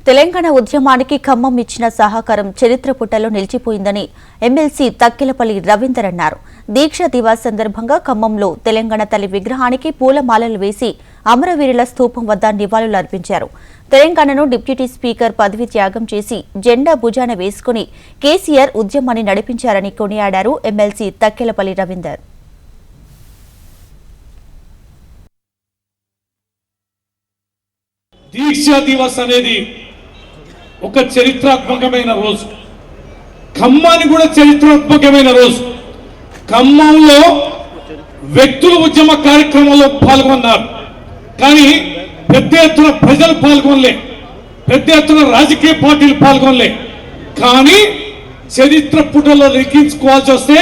తెలంగాణ ఉద్యమానికి ఖమ్మం ఇచ్చిన సహకారం చరిత్ర పుటలో నిలిచిపోయిందని ఎమ్మెల్సీ తక్కెలపల్లి రవీందర్ అన్నారు. దీక్ష దివాస్ సందర్భంగా ఖమ్మంలో తెలంగాణ తల్లి విగ్రహానికి పూలమాలలు వేసి అమరవీరుల స్తూపం వద్ద నివాళులు అర్పించారు. తెలంగాణను డిప్యూటీ స్పీకర్ పదవి త్యాగం చేసి జెండా భుజాన వేసుకుని కేసీఆర్ ఉద్యమాన్ని నడిపించారని కొనియాడారు ఎమ్మెల్సీ తక్కెలపల్లి రవీందర్. దీక్షా దివస్ అనేది ఒక చరిత్రాత్మకమైన రోజు. ఖమ్మాన్ని కూడా చరిత్రాత్మకమైన రోజు. ఖమ్మంలో వ్యక్తుల ఉద్యమ కార్యక్రమంలో పాల్గొన్నారు, కానీ పెద్ద ఎత్తున ప్రజలు పాల్గొనలే, పెద్ద ఎత్తున రాజకీయ పార్టీలు పాల్గొనలే. కానీ చరిత్ర పుటలో లిఖించుకోవాల్సి వస్తే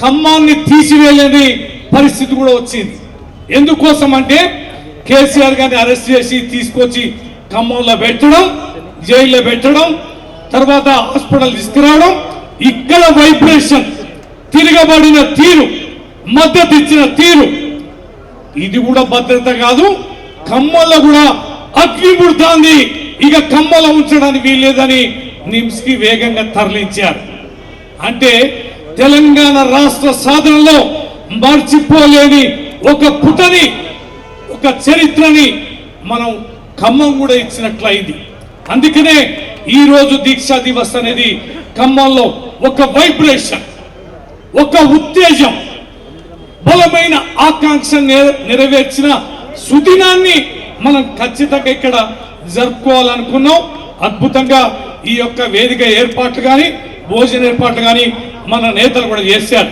ఖమ్మాన్ని తీసివేయలేని పరిస్థితి కూడా వచ్చింది. ఎందుకోసం అంటే కేసీఆర్ గారిని అరెస్ట్ చేసి తీసుకొచ్చి ఖమ్మంలో పెట్టడం, జైల్లో పెట్టడం, తర్వాత హాస్పిటల్ తీసుకురావడం, ఇక్కడ వైబ్రేషన్, తిరగబడిన తీరు, మద్దతు ఇచ్చిన తీరు, ఇది కూడా భద్రత కాదు. ఖమ్మంలో కూడా అగ్ని పుడుతోంది, ఇక ఖమ్మంలో ఉంచడానికి వీల్లేదని నిమ్స్ కి వేగంగా తరలించారు. అంటే తెలంగాణ రాష్ట్ర సాధనలో మర్చిపోలేని ఒక పుటని, ఒక చరిత్రని మనం ఖమ్మం కూడా ఇచ్చినట్లయింది. అందుకనే ఈ రోజు దీక్షా దివస్ అనేది ఖమ్మంలో ఒక వైబ్రేషన్, ఒక ఉత్తేజం, బలమైన ఆకాంక్ష నెరవేర్చిన సుదినాన్ని మనం ఖచ్చితంగా ఇక్కడ జరుపుకోవాలనుకున్నాం. అద్భుతంగా ఈ యొక్క వేదిక ఏర్పాట్లు కానీ, భోజన ఏర్పాట్లు కానీ మన నేతలు కూడా చేశారు.